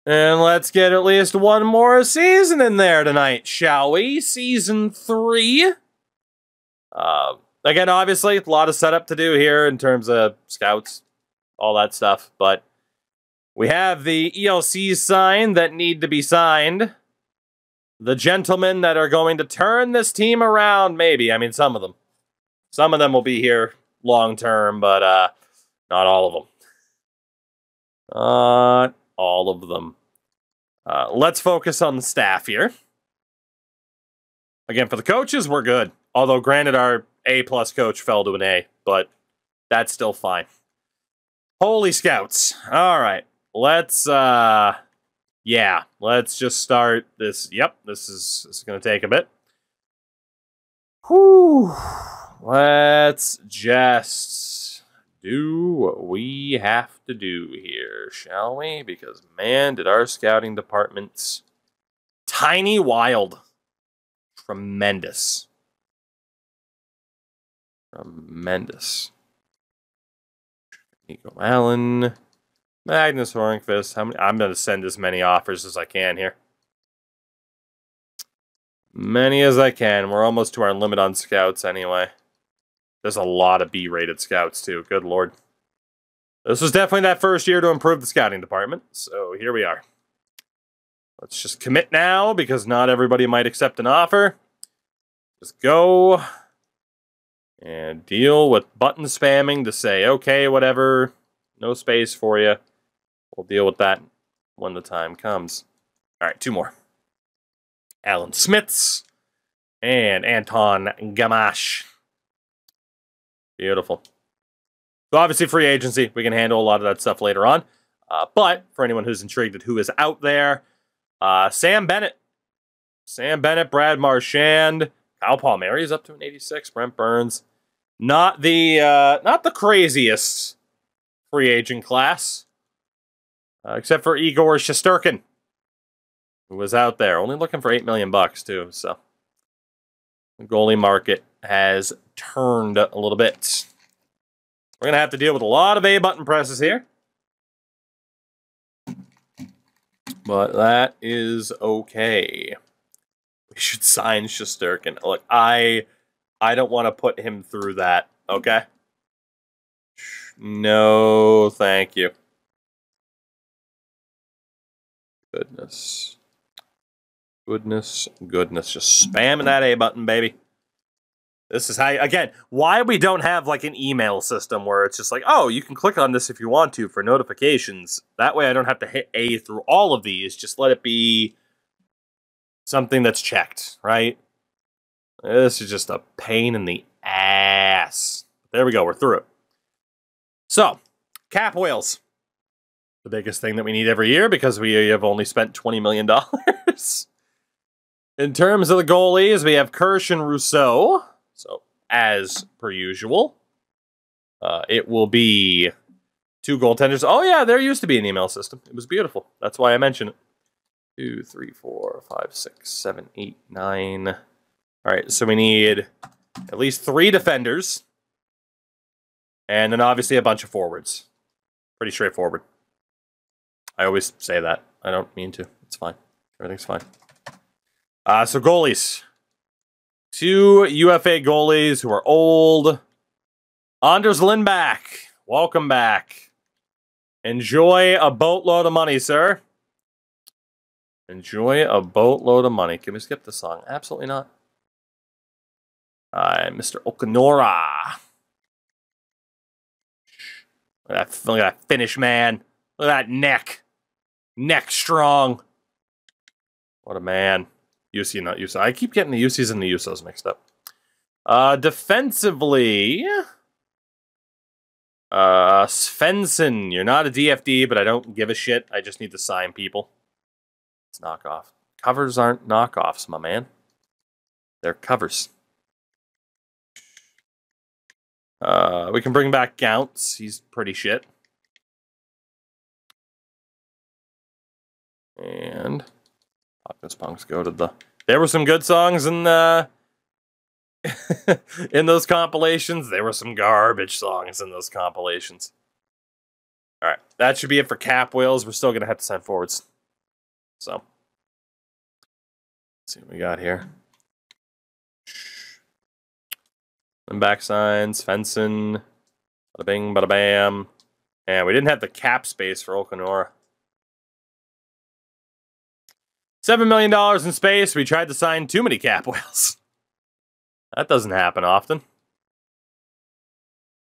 And let's get at least one more season in there tonight, shall we? Season 3. Again, obviously, a lot of setup to do here in terms of scouts, all that stuff. But we have the ELCs signed that need to be signed. The gentlemen that are going to turn this team around, maybe. I mean, some of them. Some of them will be here long term, but not all of them. Not all of them. Let's focus on the staff here. Again, for the coaches, we're good. Although, granted, our A-plus coach fell to an A, but that's still fine. Holy Scouts. All right. Let's, yeah, let's just start this. Yep, this is going to take a bit. Whew. Let's just do what we have to do here, shall we? Because, man, did our scouting department's tiny wild. Tremendous. Tremendous. Nico Allen. Magnus Hornqvist. How many? I'm going to send as many offers as I can here. Many as I can. We're almost to our limit on scouts anyway. There's a lot of B-rated scouts, too. Good lord. This was definitely that first year to improve the scouting department. So here we are. Let's just commit now, because not everybody might accept an offer. Just go and deal with button spamming to say, okay, whatever, no space for you. We'll deal with that when the time comes. All right, 2 more. Alan Smits and Anton Gamache. Beautiful. So obviously free agency, we can handle a lot of that stuff later on. But for anyone who's intrigued at who is out there, Sam Bennett. Sam Bennett, Brad Marchand, Kyle Palmieri is up to an 86. Brent Burns. Not the craziest free agent class. Except for Igor Shesterkin, who was out there. Only looking for $8 million too, so. The goalie market has turned a little bit. We're going to have to deal with a lot of A-button presses here. But that is okay. We should sign Shesterkin. Look, I don't want to put him through that, okay? No, thank you. Goodness. Goodness, goodness. Just spamming that A button, baby. This is how, again, why we don't have like an email system where it's just like, oh, you can click on this if you want to for notifications. That way I don't have to hit A through all of these. Just let it be something that's checked, right? This is just a pain in the ass. There we go, we're through it. So, cap whales. The biggest thing that we need every year because we have only spent $20 million. In terms of the goalies, we have Kirsch and Rousseau. So, as per usual, it will be 2 goaltenders. Oh, yeah, there used to be an email system. It was beautiful. That's why I mentioned it. 2, 3, 4, 5, 6, 7, 8, 9. All right, so we need at least 3 defenders. And then obviously a bunch of forwards. Pretty straightforward. I always say that. I don't mean to. It's fine. Everything's fine. So goalies. 2 UFA goalies who are old. Anders Lindback. Welcome back. Enjoy a boatload of money, sir. Enjoy a boatload of money. Can we skip the song? Absolutely not. Mr. Okanora. Look at that finish, man. Look at that neck. Neck strong. What a man. UC, not UC. I keep getting the UCs and the USOs mixed up. Defensively, Svensson. You're not a DFD, but I don't give a shit. I just need to sign people. It's knockoff. Covers aren't knockoffs, my man. They're covers. We can bring back Gounts. He's pretty shit. And Pockets Punks go to the... There were some good songs in in those compilations. There were some garbage songs in those compilations. All right, that should be it for cap whales. We're still going to have to send forwards. So, let's see what we got here. And back signs, fencing, bada bing, bada bam. And we didn't have the cap space for Okanora. $7 million in space. We tried to sign too many cap whales. That doesn't happen often.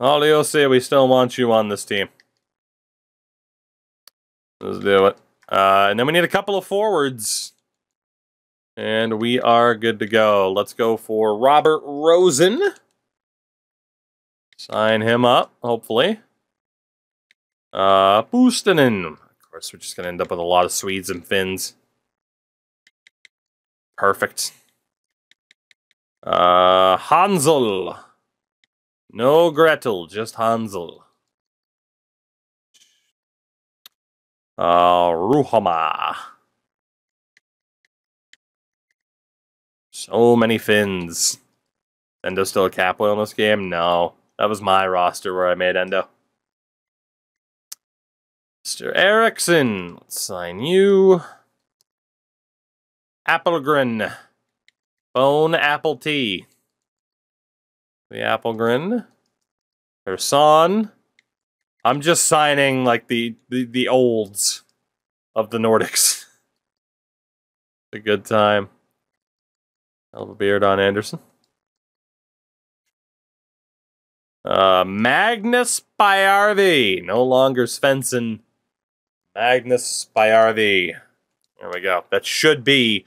Aliosi, we still want you on this team. Let's do it. And then we need a couple of forwards. And we are good to go. Let's go for Robert Rosen. Sign him up, hopefully. Puustinen. Of course, we're just going to end up with a lot of Swedes and Finns. Perfect. Hansel. No Gretel, just Hansel. Ruhama. So many Finns. Endo still a cap whale in this game? No. That was my roster where I made Endo. Mr. Eriksson. Let's sign you. Appelgren. Bone Apple Tea. The Appelgren. Persson. I'm just signing like the olds of the Nordics. A good time. Hell of a beard on Anderson. Magnus Bayarvi. No longer Svensson. Magnus Bayarvi. There we go. That should be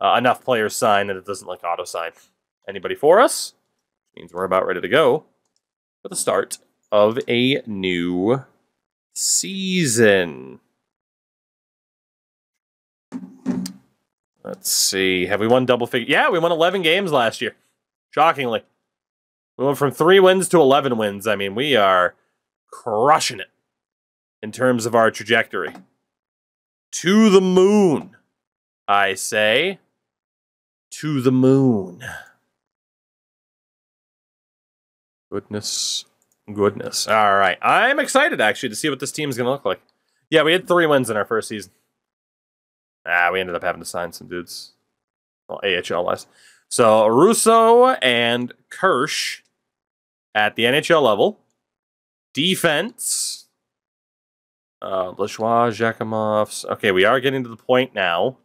enough players signed that it doesn't like auto sign. Anybody for us? Means we're about ready to go for the start of a new season. Let's see. Have we won double figure? Yeah, we won 11 games last year. Shockingly. We went from 3 wins to 11 wins. I mean, we are crushing it in terms of our trajectory. To the moon, I say. To the moon. Goodness. Goodness. All right. I'm excited, actually, to see what this team's going to look like. Yeah, we had 3 wins in our first season. We ended up having to sign some dudes. Well, AHL-wise. So, Russo and Kirsch at the NHL level. Defense. Bleshois, Jakimovs. Okay, we are getting to the point now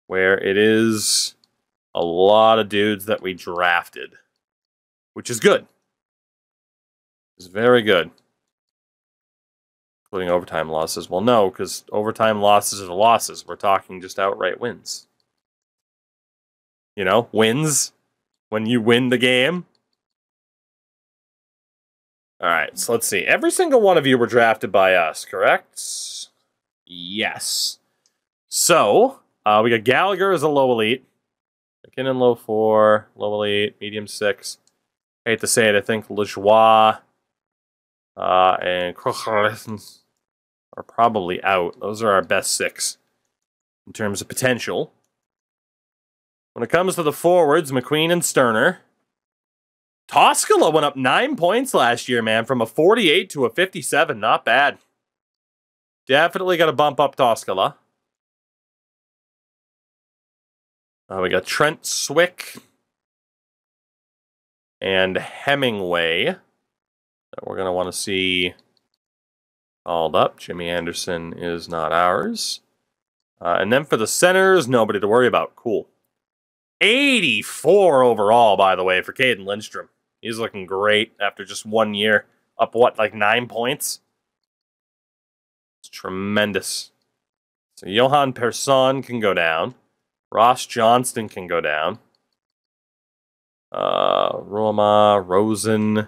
where it is a lot of dudes that we drafted. Which is good. It's very good. Including overtime losses. Well, no, because overtime losses are losses. We're talking just outright wins. You know, wins when you win the game. All right, so let's see. Every single one of you were drafted by us, correct? Yes. So, we got Gallagher as a low elite. McKinnon low 4, low elite, medium 6. I hate to say it, I think Lejoie and Krochler are probably out. Those are our best 6 in terms of potential. When it comes to the forwards, McQueen and Sterner. Toskala went up 9 points last year, man, from a 48 to a 57. Not bad. Definitely got to bump up Toskala. We got Trent Swick and Hemingway that we're going to want to see called up. Jimmy Anderson is not ours. And then for the centers, nobody to worry about. Cool. 84 overall, by the way, for Caden Lindstrom. He's looking great after just 1 year. Up, what, like 9 points? It's tremendous. So Johan Persson can go down. Ross Johnston can go down. Roma, Rosen.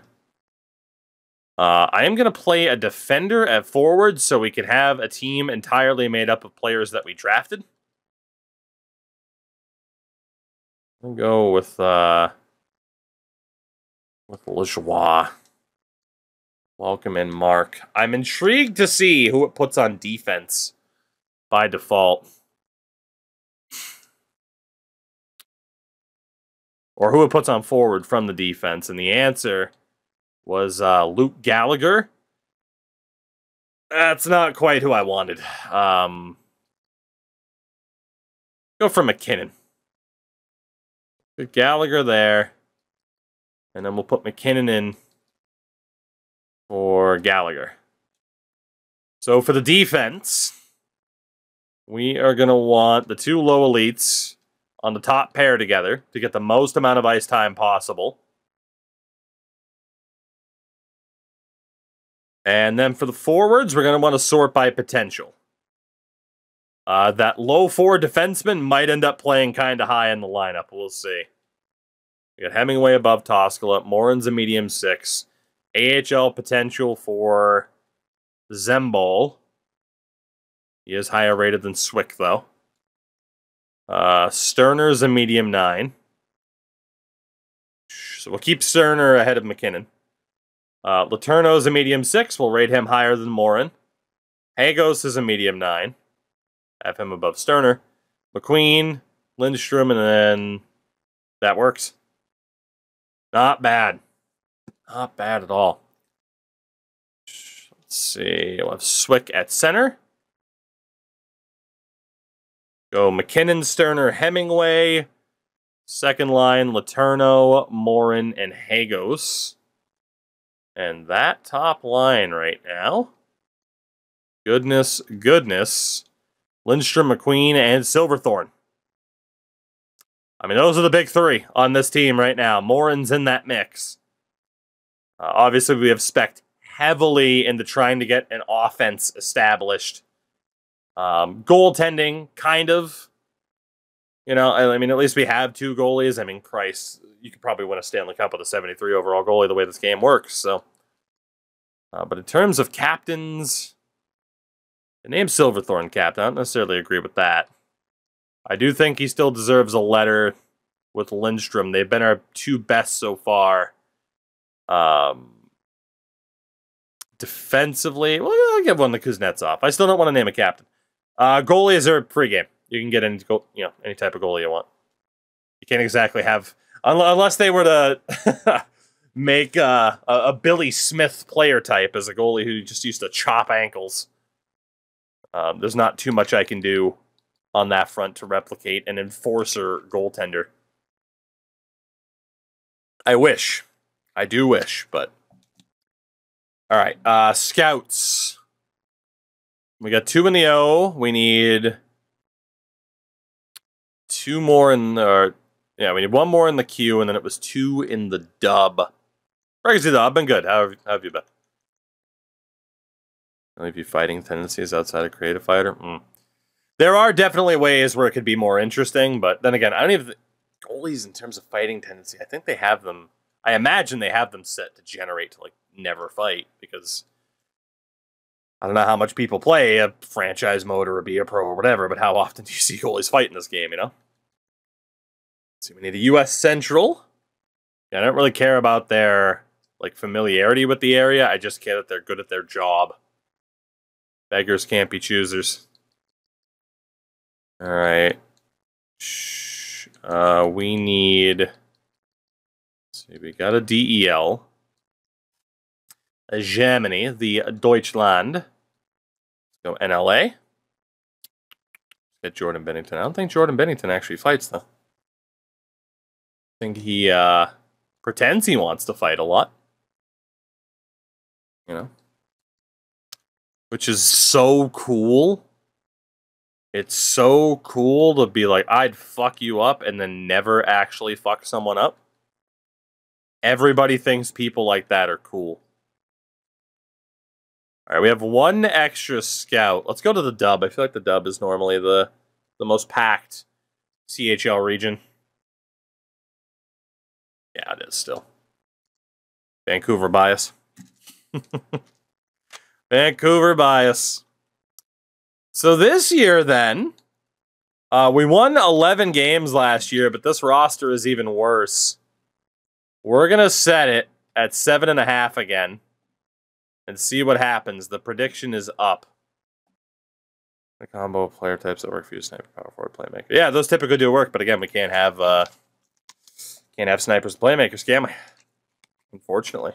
I am going to play a defender at forward so we can have a team entirely made up of players that we drafted. I'll go with Lejoie. Welcome in, Mark. I'm intrigued to see who it puts on defense by default. Or who it puts on forward from the defense. And the answer was Luke Gallagher. That's not quite who I wanted. Go for McKinnon. Put Gallagher there. And then we'll put McKinnon in for Gallagher. So for the defense, we are going to want the two low elites on the top pair together to get the most amount of ice time possible. And then for the forwards, we're going to want to sort by potential. That low forward defenseman might end up playing kind of high in the lineup. We'll see. We got Hemingway above Toskala. Morin's a medium 6. AHL potential for Zembol. He is higher rated than Swick, though. Sterner's a medium 9. So we'll keep Sterner ahead of McKinnon. Letourneau's a medium 6. We'll rate him higher than Morin. Hagos is a medium 9. Have him above Sterner. McQueen, Lindstrom, and then that works. Not bad. Not bad at all. Let's see. We'll have Swick at center. Go McKinnon, Sterner, Hemingway. Second line, Letourneau, Morin, and Hagos. And that top line right now. Goodness. Lindstrom, McQueen, and Silverthorne. I mean, those are the big three on this team right now. Morin's in that mix. Obviously, we have spec'd heavily into trying to get an offense established. Goaltending, kind of. You know, I mean, at least we have two goalies. I mean, Christ, you could probably win a Stanley Cup with a 73 overall goalie the way this game works. So, but in terms of captains, the name Silverthorne captain, I don't necessarily agree with that. I do think he still deserves a letter with Lindstrom. They've been our two best so far. Defensively, well, I'll give one to Kuznetsov. I still don't want to name a captain. Goalies are pregame. You can get any type of goalie you want. You can't exactly have, unless they were to make a Billy Smith player type as a goalie who just used to chop ankles. There's not too much I can do on that front to replicate an enforcer goaltender. I wish. I do wish, but... All right, scouts. We got 2 in the O. We need 2 more in the... we need 1 more in the Q, and then it was 2 in the dub. Crazy though, I've been good. How have you been? Only if you fighting tendencies outside of creative fighter? There are definitely ways where it could be more interesting, but then again, I don't even... Goalies in terms of fighting tendency, I think they have them... I imagine they have them set to generate to, like, never fight, because I don't know how much people play a franchise mode or be a pro or whatever, but how often do you see goalies fight in this game, you know? Let's see, we need a U.S. Central. Yeah, I don't really care about their, like, familiarity with the area. I just care that they're good at their job. Beggars can't be choosers. All right. We need... Let's see, we got a DEL. Germany, the Deutschland. Let's go NLA. Get Jordan Bennington. I don't think Jordan Bennington actually fights, though. I think he pretends he wants to fight a lot. You know? Which is so cool. It's so cool to be like, I'd fuck you up and then never actually fuck someone up. Everybody thinks people like that are cool. All right, we have 1 extra scout. Let's go to the dub. I feel like the dub is normally the most packed CHL region. Yeah, it is still. Vancouver bias. Vancouver bias. So this year, then, we won 11 games last year, but this roster is even worse. We're going to set it at 7.5 again. And see what happens. The prediction is up. The combo of player types that work for you, sniper, power forward, playmaker. Yeah, those typically do work, but again, we can't have snipers and playmakers, can we? Unfortunately.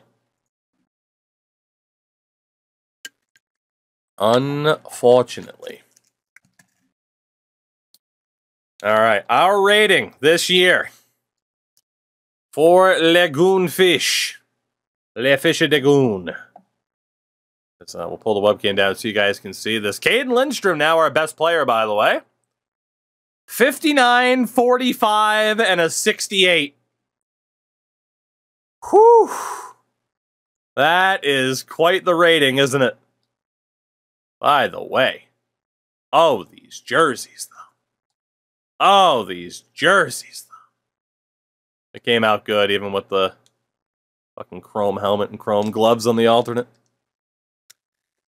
Unfortunately. All right, our rating this year for Le GOON fish. Le fish de GOON. We'll pull the webcam down so you guys can see this. Caden Lindstrom, now our best player, by the way. 59, 45, and a 68. Whew. That is quite the rating, isn't it? By the way. Oh, these jerseys, though. Oh, these jerseys, though. It came out good, even with the fucking chrome helmet and chrome gloves on the alternate.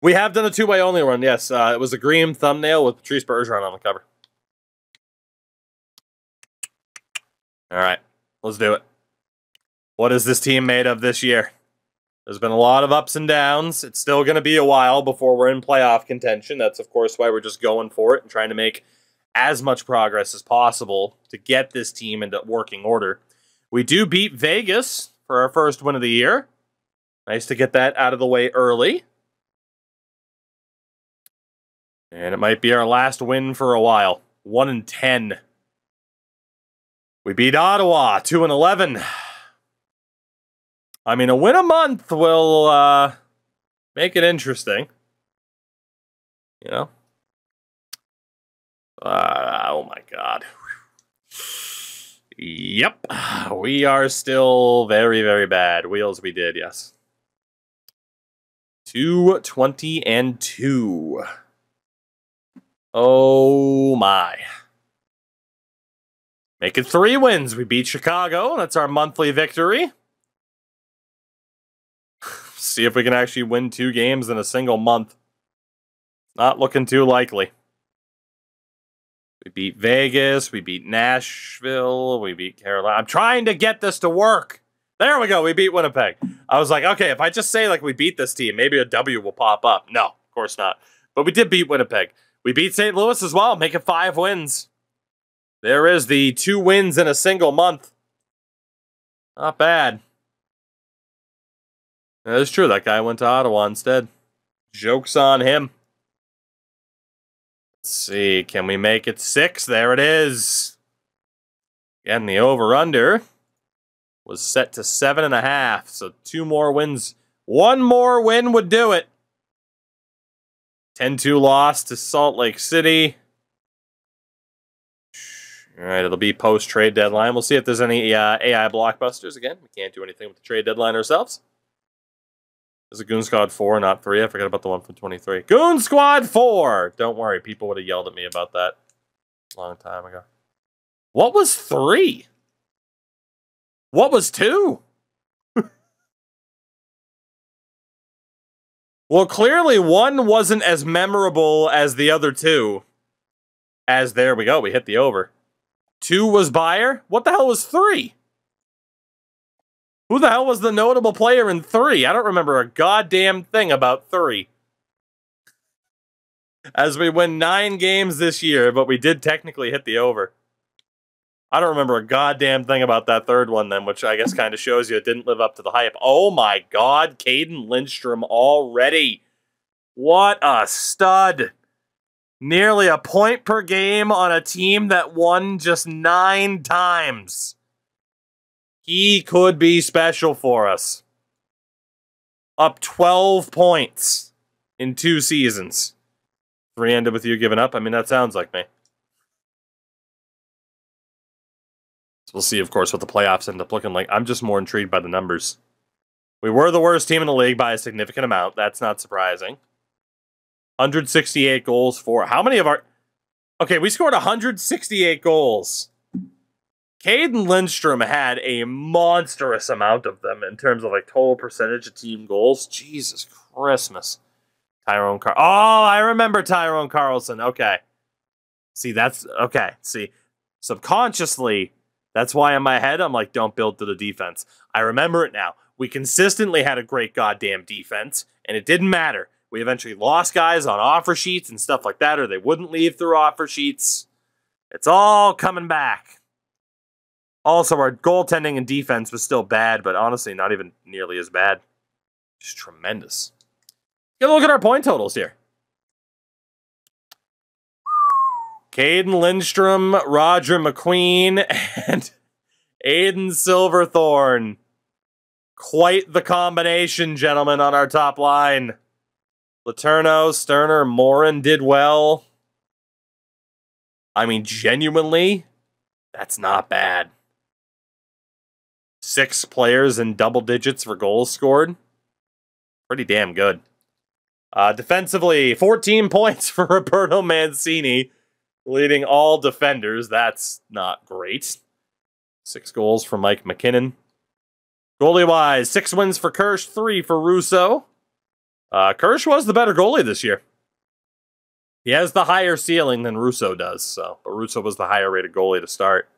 We have done a two-way only run, yes. It was a green thumbnail with Patrice Bergeron on the cover. All right, let's do it. What is this team made of this year? There's been a lot of ups and downs. It's still going to be a while before we're in playoff contention. That's, of course, why we're just going for it and trying to make as much progress as possible to get this team into working order. We do beat Vegas for our first win of the year. Nice to get that out of the way early. And it might be our last win for a while. 1-10. We beat Ottawa, 2-11. I mean, a win a month will make it interesting. You know? Oh my God. Yep. We are still very, very bad. Wheels we did, yes. 2-20-2. Oh my. Make it 3 wins. We beat Chicago. That's our monthly victory. See if we can actually win 2 games in a single month. Not looking too likely. We beat Vegas. We beat Nashville. We beat Carolina. I'm trying to get this to work. There we go. We beat Winnipeg. I was like, okay, if I just say like we beat this team, maybe a W will pop up. No, of course not. But we did beat Winnipeg. We beat St. Louis as well, make it 5 wins. There is the 2 wins in a single month. Not bad. That is true, that guy went to Ottawa instead. Joke's on him. Let's see, can we make it 6? There it is. Again, the over-under was set to 7.5, so 2 more wins. 1 more win would do it. 10-2 loss to Salt Lake City. All right, it'll be post-trade deadline. We'll see if there's any AI blockbusters again. We can't do anything with the trade deadline ourselves. There's a Goon Squad 4, not 3. I forgot about the one from 23. Goon Squad 4! Don't worry, people would have yelled at me about that a long time ago. What was 3? What was 2? Well, clearly 1 wasn't as memorable as the other 2. As there we go, we hit the over. 2 was Bayer? What the hell was 3? Who the hell was the notable player in 3? I don't remember a goddamn thing about 3. As we win 9 games this year, but we did technically hit the over. I don't remember a goddamn thing about that 3rd one then, which I guess kind of shows you it didn't live up to the hype. Oh my God, Caden Lindstrom already. What a stud. Nearly a point per game on a team that won just 9 times. He could be special for us. Up 12 points in 2 seasons. 3 ended with you giving up. I mean, that sounds like me. So we'll see, of course, what the playoffs end up looking like. I'm just more intrigued by the numbers. We were the worst team in the league by a significant amount. That's not surprising. 168 goals for... How many of our... Okay, we scored 168 goals. Caden Lindstrom had a monstrous amount of them in terms of like total percentage of team goals. Jesus Christmas. Tyrone Carl. Oh, I remember Tyrone Carlson. Okay. See, that's... Okay, see. Subconsciously, that's why in my head, I'm like, don't build to the defense. I remember it now. We consistently had a great goddamn defense, and it didn't matter. We eventually lost guys on offer sheets and stuff like that, or they wouldn't leave through offer sheets. It's all coming back. Also, our goaltending and defense was still bad, but honestly, not even nearly as bad. Just tremendous. Get a look at our point totals here. Caden Lindstrom, Roger McQueen, and Aiden Silverthorne. Quite the combination, gentlemen, on our top line. Letourneau, Sterner, Morin did well. I mean, genuinely, that's not bad. 6 players in double digits for goals scored. Pretty damn good. Defensively, 14 points for Roberto Mancini, leading all defenders. That's not great. 6 goals for Mike McKinnon. Goalie-wise, 6 wins for Kirsch, 3 for Russo. Kirsch was the better goalie this year. He has the higher ceiling than Russo does, but Russo was the higher rated goalie to start.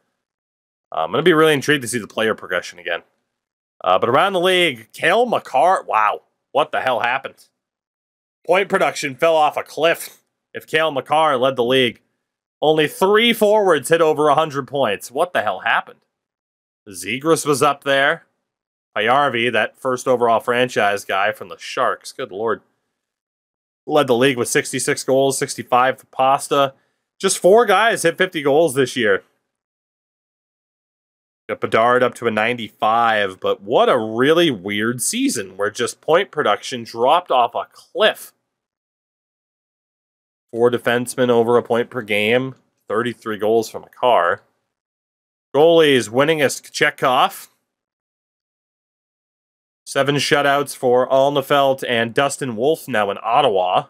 I'm going to be really intrigued to see the player progression again. But around the league, Cale Makar, wow, what the hell happened? Point production fell off a cliff if Cale Makar led the league. Only 3 forwards hit over 100 points. What the hell happened? Zegras was up there. Payarvi, that first overall franchise guy from the Sharks, good lord, led the league with 66 goals, 65 for Pasta. Just 4 guys hit 50 goals this year. Got Bedard up to a 95, but what a really weird season where just point production dropped off a cliff. 4 defensemen over a point per game, 33 goals from Makar. Goalies, winningest Chekhov. 7 shutouts for Alnefelt and Dustin Wolf now in Ottawa.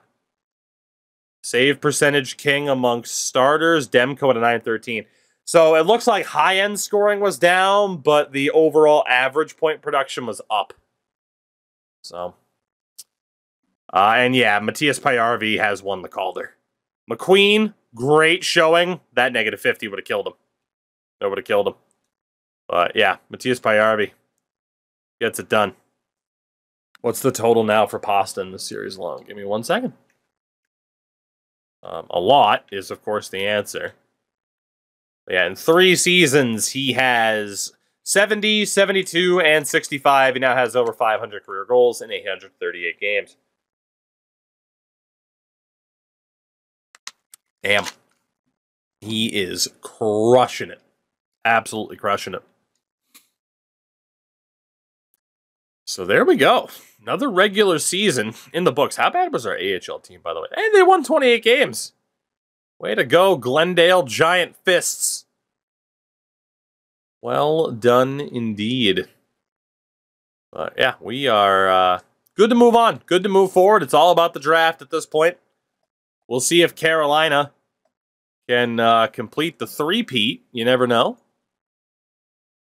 Save percentage king amongst starters, Demko at a 913. So it looks like high-end scoring was down, but the overall average point production was up. So, and yeah, Matthias Payarvi has won the Calder. McQueen, great showing. That negative 50 would have killed him. That would have killed him. But yeah, Matthias Payarvi gets it done. What's the total now for Pasta in this series alone? Give me 1 second. A lot is, of course, the answer. But yeah, in 3 seasons, he has 70, 72, and 65. He now has over 500 career goals in 838 games. Damn. He is crushing it. Absolutely crushing it. So there we go. Another regular season in the books. How bad was our AHL team, by the way? Hey, they won 28 games. Way to go, Glendale Giant Fists. Well done indeed. But yeah, we are good to move on. Good to move forward. It's all about the draft at this point. We'll see if Carolina can complete the three-peat. You never know.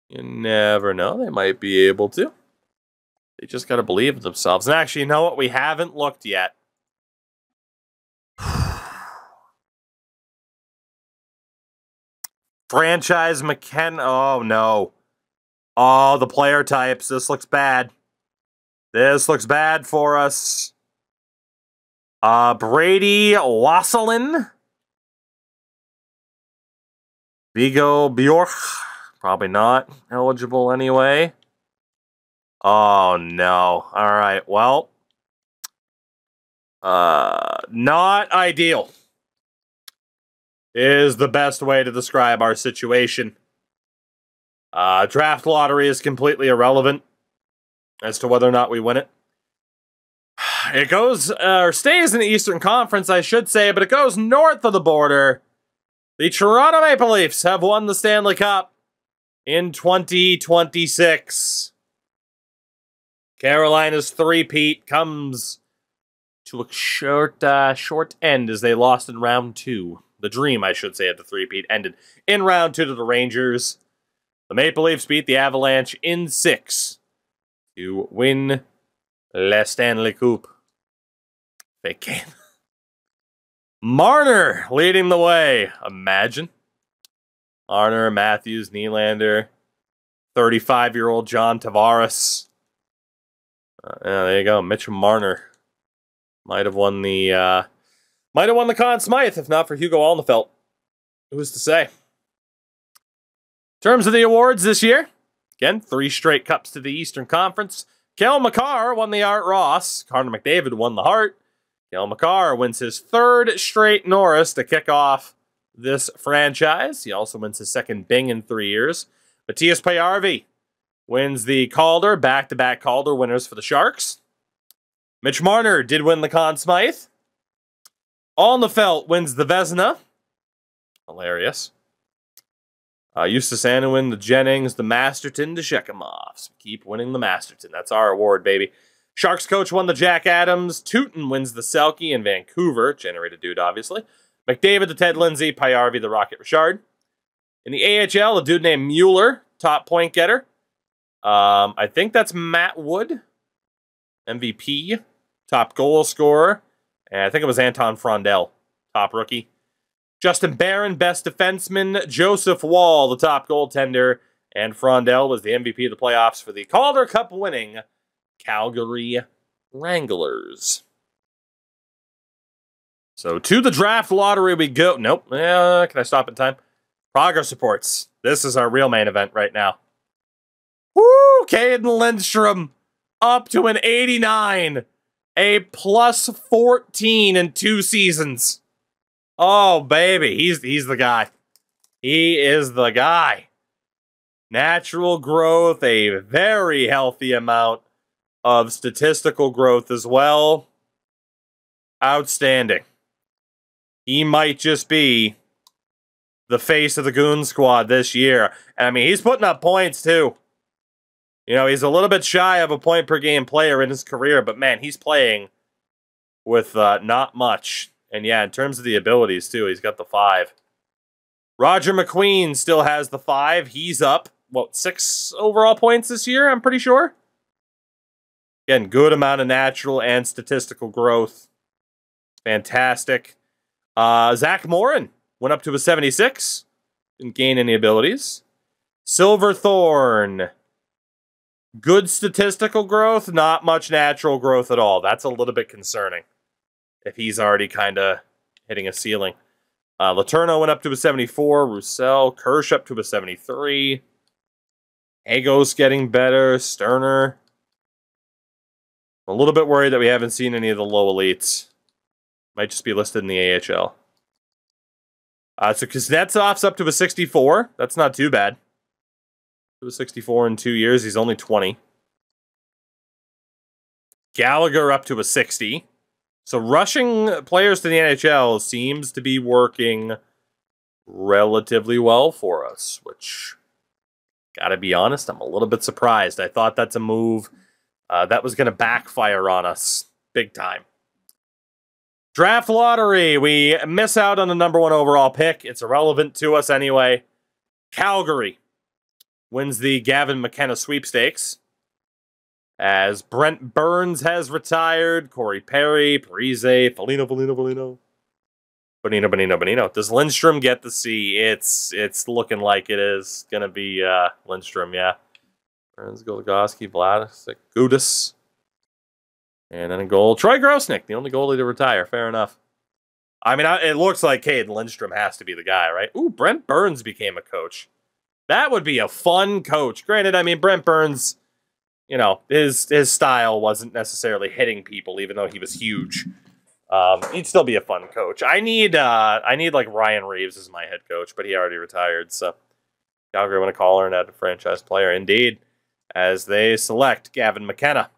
You never know. They might be able to. They just got to believe in themselves. And actually, you know what? We haven't looked yet. Franchise McKenna. Oh, no. Oh, the player types. This looks bad. This looks bad for us. Brady Wasselin. Vigo Bjork. Probably not eligible anyway. Oh, no. All right. Well, not ideal is the best way to describe our situation. Draft lottery is completely irrelevant as to whether or not we win it. It goes, or stays in the Eastern Conference, I should say, but it goes north of the border. The Toronto Maple Leafs have won the Stanley Cup in 2026. Carolina's three-peat comes to a short end as they lost in round 2. The dream, I should say, of the three-peat ended in round 2 to the Rangers. The Maple Leafs beat the Avalanche in 6 to win Le Stanley Cup. Fake game. Marner leading the way. Imagine. Marner, Matthews, Nylander, 35-year-old John Tavares. Yeah, there you go. Mitch Marner might have won the Conn Smythe if not for Hugo Alnefelt. Who's to say? In terms of the awards this year, again, 3 straight cups to the Eastern Conference. Cale Makar won the Art Ross. Connor McDavid won the Hart. Cale Makar wins his 3rd straight Norris to kick off this franchise. He also wins his second Bing in 3 years. Matthias Pajärvi wins the Calder, back-to-back Calder winners for the Sharks. Mitch Marner did win the Conn Smythe. Alnefelt wins the Vezina. Hilarious. Justus Annuin, the Jennings, the Masterton, the Shekhimovs. Keep winning the Masterton. That's our award, baby. Sharks coach won the Jack Adams. Tootin wins the Selke in Vancouver. Generated dude, obviously. McDavid, the Ted Lindsay. Pajärvi, the Rocket Richard. In the AHL, a dude named Mueller, top point getter. I think that's Matt Wood. MVP. Top goal scorer. And I think it was Anton Frondel. Top rookie. Justin Barron, best defenseman. Joseph Wall, the top goaltender. And Frondel was the MVP of the playoffs for the Calder Cup winning Calgary Wranglers. So to the draft lottery we go. Nope. Can I stop in time? Progress reports. This is our real main event right now. Woo! Caden Lindstrom up to an 89. A plus 14 in 2 seasons. Oh, baby. He's the guy. He is the guy. Natural growth, a very healthy amount of statistical growth as well. Outstanding. He might just be the face of the Goon squad this year. And I mean, he's putting up points too. You know, he's a little bit shy of a point-per-game player in his career, but man, he's playing with not much. And yeah, in terms of the abilities too, he's got the 5. Roger McQueen still has the 5. He's up, what, 6 overall points this year, I'm pretty sure? Again, good amount of natural and statistical growth. Fantastic. Zach Morin went up to a 76. Didn't gain any abilities. Silverthorne. Good statistical growth, not much natural growth at all. That's a little bit concerning if he's already kind of hitting a ceiling. Letourneau went up to a 74. Roussel. Kirsch up to a 73. Agos getting better. Sterner. I'm a little bit worried that we haven't seen any of the low elites. Might just be listed in the AHL. So Kuznetsov's up to a 64. That's not too bad. To a 64 in 2 years. He's only 20. Gallagher up to a 60. So rushing players to the NHL seems to be working relatively well for us, which, gotta be honest, I'm a little bit surprised. I thought that's a move that was going to backfire on us big time. Draft lottery. We miss out on the #1 overall pick. It's irrelevant to us anyway. Calgary wins the Gavin McKenna sweepstakes. As Brent Burns has retired, Corey Perry, Parise, Bonino. Does Lindstrom get the C? It's looking like it is going to be Lindstrom, yeah. Burns, Goligoski, Vlasic, Gudis. And then a goal. Troy Grosnick, the only goalie to retire. Fair enough. I mean, it looks like Caden Lindstrom has to be the guy, right? Ooh, Brent Burns became a coach. That would be a fun coach. Granted, I mean, Brent Burns, you know, his style wasn't necessarily hitting people, even though he was huge. He'd still be a fun coach. I need like Ryan Reeves as my head coach, but he already retired. So Calgary won a caller and add a franchise player, indeed, as they select Gavin McKenna.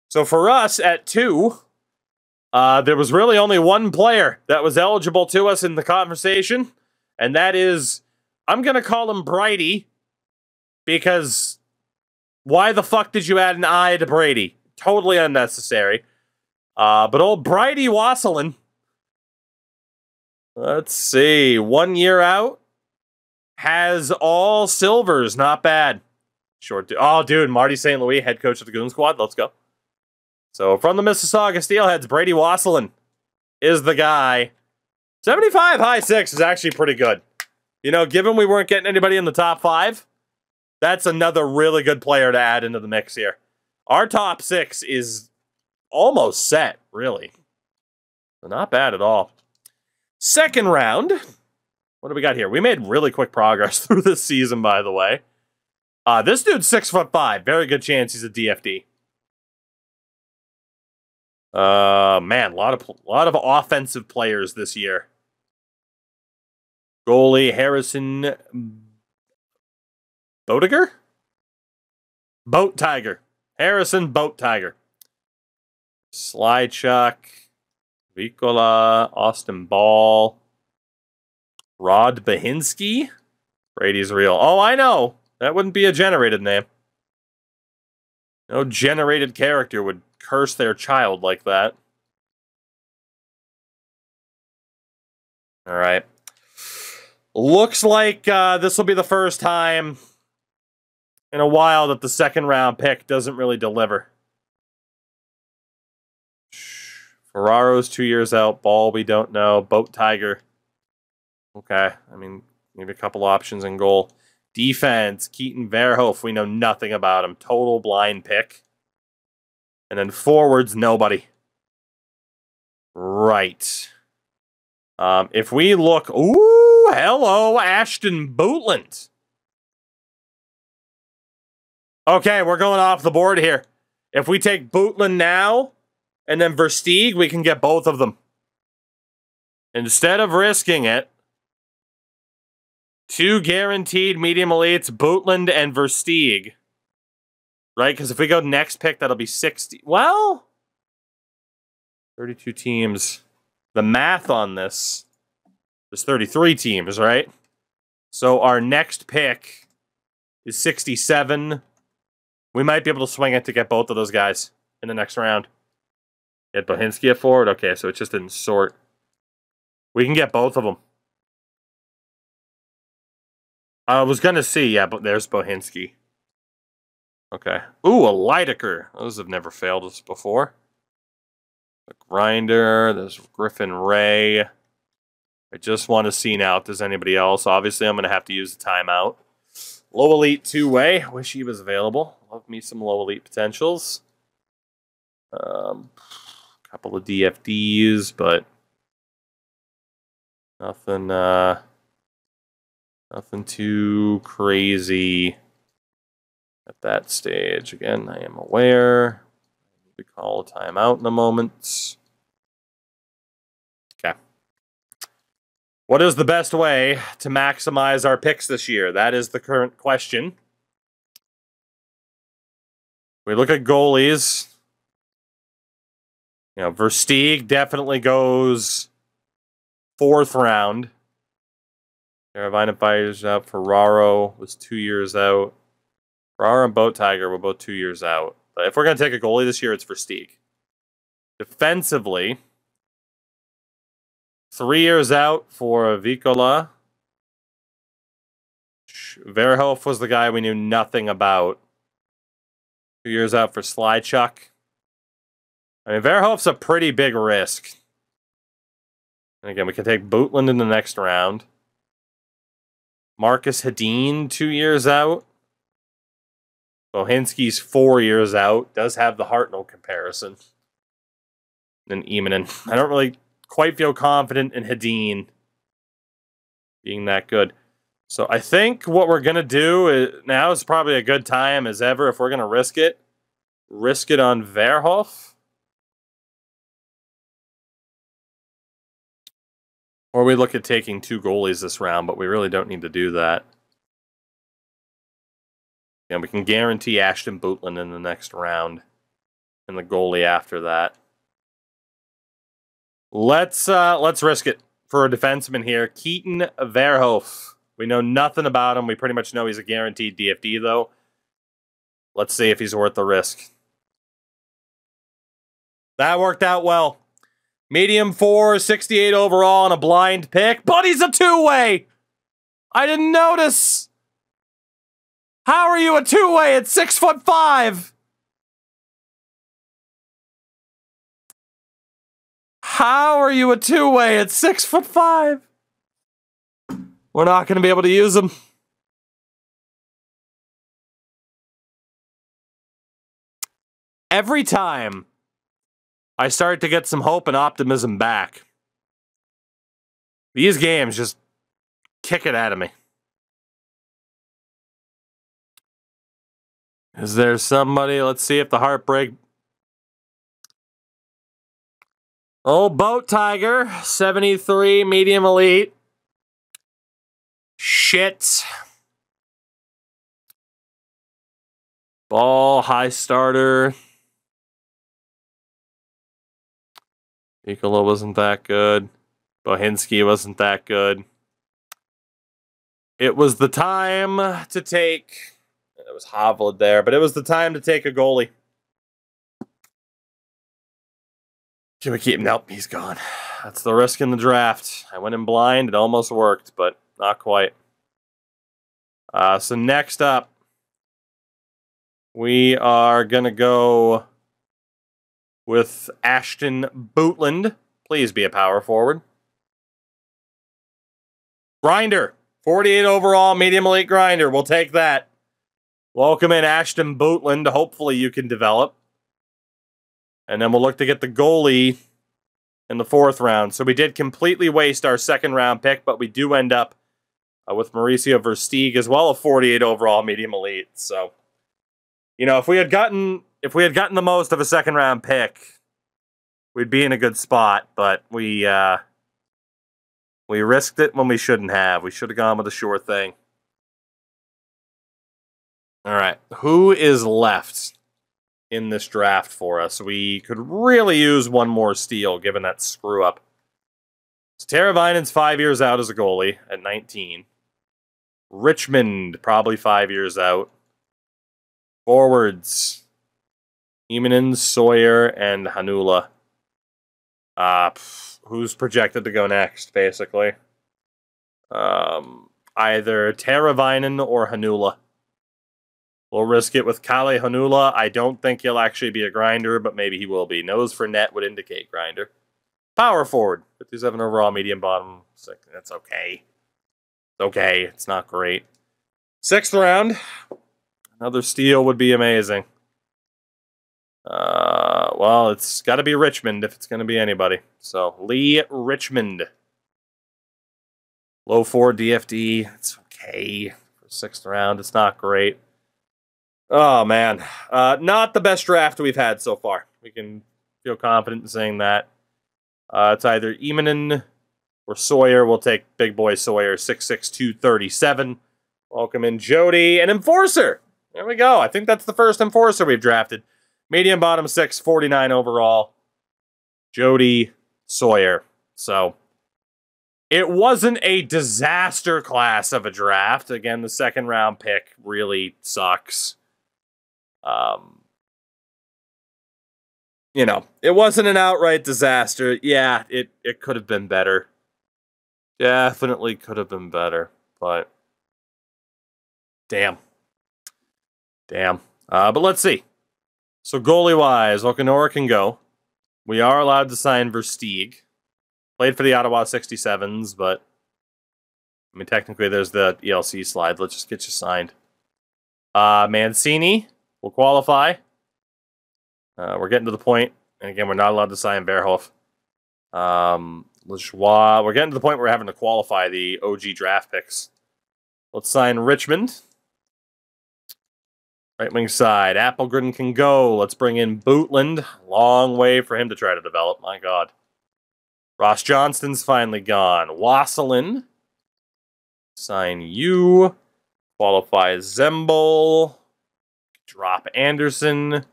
So for us at 2, there was really only one player that was eligible to us in the conversation, and that is, I'm going to call him Brady, because why the fuck did you add an I to Brady? Totally unnecessary. But old Brady Wasselin, let's see, 1 year out, has all silvers, not bad. Short, oh dude, Marty St. Louis, head coach of the Goon Squad, let's go. So from the Mississauga Steelheads, Brady Wasselin is the guy. 75 high 6 is actually pretty good. You know, given we weren't getting anybody in the top 5, that's another really good player to add into the mix here. Our top 6 is almost set, really. So not bad at all. Second round. What do we got here? We made really quick progress through this season, by the way. This dude's 6'5". Very good chance he's a DFD. Man, a lot of offensive players this year. Goalie Harrison Boatiger? Boat Tiger. Harrison Boat Tiger. Slychuk. Vikola. Austin Ball. Rod Bahinski. Brady's real. Oh, I know. That wouldn't be a generated name. No generated character would curse their child like that. All right. Looks like this will be the first time in a while that the second round pick doesn't really deliver. Ferraro's 2 years out. Ball, we don't know. Boat Tiger. Okay. I mean, maybe a couple options in goal. Defense, Keaton Verhoef. We know nothing about him. Total blind pick. And then forwards, nobody. Right. If we look... Ooh, hello, Ashton Bootland. Okay, we're going off the board here. If we take Bootland now, and then Versteeg, we can get both of them. Instead of risking it, 2 guaranteed medium elites, Bootland and Versteeg. Right? Because if we go next pick, that'll be 60. Well, 32 teams. The math on this is 33 teams, right? So our next pick is 67. We might be able to swing it to get both of those guys in the next round. Get Bohinski at forward? Okay, so it just didn't sort. We can get both of them. I was going to see, yeah, but there's Bohinski. Okay. Ooh, a Leidecker. Those have never failed us before. A Grinder. There's Griffin Ray. I just want to see now if there's anybody else. Obviously, I'm going to have to use the timeout. Low Elite two-way. Wish he was available. Love me some Low Elite potentials. Couple of DFDs, but nothing too crazy at that stage. Again, I am aware. We call a timeout in a moment. Okay. What is the best way to maximize our picks this year? That is the current question. We look at goalies. You know, Versteeg definitely goes 4th round. Carolina Fighters out. Ferraro was 2 years out. Ferraro and Boat Tiger were both 2 years out. But if we're going to take a goalie this year, it's Versteeg. Defensively, 3 years out for Vikola. Verhoef was the guy we knew nothing about. 2 years out for Slychuk. I mean, Verhoef's a pretty big risk. And again, we can take Bootland in the next round. Marcus Hedin, 2 years out. Bohinski's 4 years out. Does have the Hartnell comparison. And Emanen. I don't really quite feel confident in Hedin being that good. So I think what we're going to do now is probably a good time as ever if we're going to risk it. Risk it on Verhoef. Or we look at taking 2 goalies this round, but we really don't need to do that. And we can guarantee Ashton Bootland in the next round. And the goalie after that. Let's risk it for a defenseman here. Keaton Verhoef. We know nothing about him. We pretty much know he's a guaranteed DFD, though. Let's see if he's worth the risk. That worked out well. Medium 4, 68 overall, and a blind pick. But he's a two-way! I didn't notice! How are you a two-way at 6'5"? How are you a two-way at 6'5"? We're not going to be able to use him. Every time I start to get some hope and optimism back, these games just kick it out of me. Is there somebody? Let's see if the heartbreak. Oh, Boat Tiger, 73, medium elite. Shit. Ball, high starter. Nikola wasn't that good. Bohinski wasn't that good. It was the time to take... It was Hovland there, but it was the time to take a goalie. Should we keep him? Nope, he's gone. That's the risk in the draft. I went in blind. It almost worked, but not quite. So next up, we are going to go with Ashton Bootland. Please be a power forward. Grinder. 48 overall, medium elite grinder. We'll take that. Welcome in Ashton Bootland. Hopefully you can develop. And then we'll look to get the goalie in the 4th round. So we did completely waste our 2nd round pick, but we do end up with Mauricio Versteeg as well, a 48 overall medium elite. So, you know, if we had gotten the most of a 2nd round pick, we'd be in a good spot. But we risked it when we shouldn't have. We should have gone with a sure thing. All right, who is left in this draft for us? We could really use one more steal, given that screw up. So Teravainen's 5 years out as a goalie at 19. Richmond, probably 5 years out. Forwards, Emanen, Sawyer, and Hanula. Who's projected to go next, basically? Either Teravainen or Hanula. We'll risk it with Kalle Hanula. I don't think he'll actually be a grinder, but maybe he will be. Nose for net would indicate grinder. Power forward, 57 overall, medium bottom. That's okay. It's okay. It's not great. 6th round. Another steal would be amazing. Well, it's got to be Richmond if it's going to be anybody. So, Lee Richmond. Low 4 DFD. It's okay. For 6th round, it's not great. Oh, man. Not the best draft we've had so far. We can feel confident in saying that. It's either Emanen or Sawyer. We'll take big boy Sawyer, 6'6", 237. Welcome in Jody. And Enforcer. There we go. I think that's the first Enforcer we've drafted. Medium bottom 6, 49 overall. Jody Sawyer. So, it wasn't a disaster class of a draft. Again, the 2nd round pick really sucks. You know, it wasn't an outright disaster. Yeah, it could have been better. Definitely could have been better, but damn. But let's see. So goalie-wise, Okanora can go. We are allowed to sign Versteeg. Played for the Ottawa 67s, but I mean, technically there's the ELC slide. Let's just get you signed. Mancini will qualify. We're getting to the point, and again, we're not allowed to sign Verhoef. Lajoie, we're getting to the point where we're having to qualify the OG draft picks. Let's sign Richmond. Right wing side, Applegren can go. Let's bring in Bootland. Long way for him to try to develop, my God. Ross Johnston's finally gone. Wasselin. Sign you. Qualify Zembel. Drop Anderson.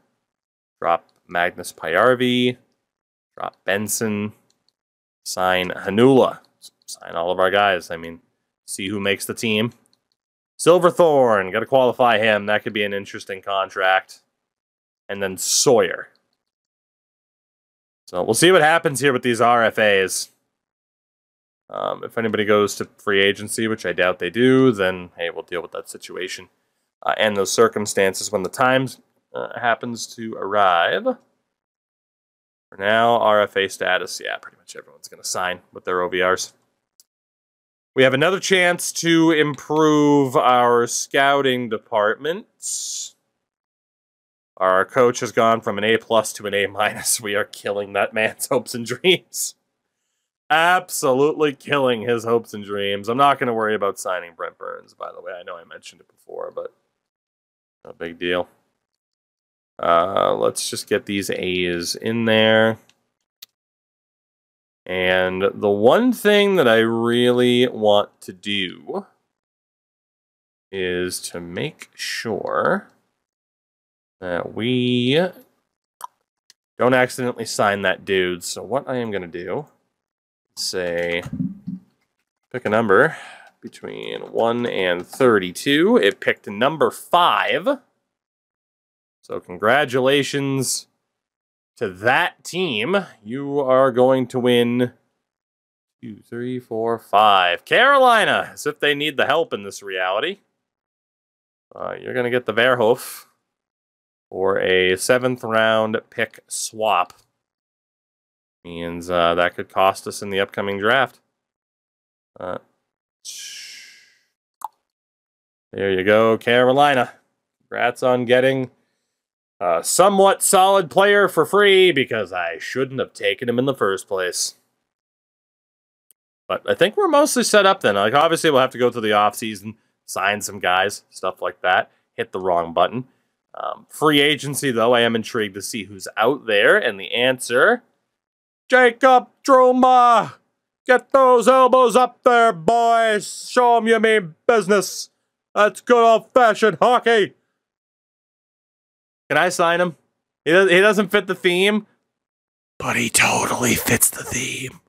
Drop Magnus Pajärvi. Drop Benson. Sign Hanula. Sign all of our guys. I mean, see who makes the team. Silverthorne. Got to qualify him. That could be an interesting contract. And then Sawyer. So we'll see what happens here with these RFAs. If anybody goes to free agency, which I doubt they do, then, hey, we'll deal with that situation and those circumstances when the time happens to arrive. For now, RFA status, yeah, pretty much everyone's going to sign with their OVRs. We have another chance to improve our scouting department. Our coach has gone from an A+ to an A-. We are killing that man's hopes and dreams. Absolutely killing his hopes and dreams. I'm not going to worry about signing Brent Burns, by the way. I know I mentioned it before, but no big deal. Let's just get these A's in there. And the one thing that I really want to do is to make sure that we don't accidentally sign that dude. So what I am going to do is say, pick a number between 1 and 32. It picked number 5. So congratulations to that team. You are going to win 2, 3, 4, 5. Carolina, as if they need the help in this reality. You're going to get the Verhoef for a 7th round pick swap. Means that could cost us in the upcoming draft. There you go, Carolina. Congrats on getting a somewhat solid player for free, because I shouldn't have taken him in the first place. But I think we're mostly set up then. Like, obviously, we'll have to go through the offseason, sign some guys, stuff like that. Hit the wrong button. Free agency, though, I am intrigued to see who's out there. And the answer, Jacob Truma. Get those elbows up there, boys. Show them you mean business. That's good old-fashioned hockey. Can I sign him? He doesn't fit the theme, but he totally fits the theme.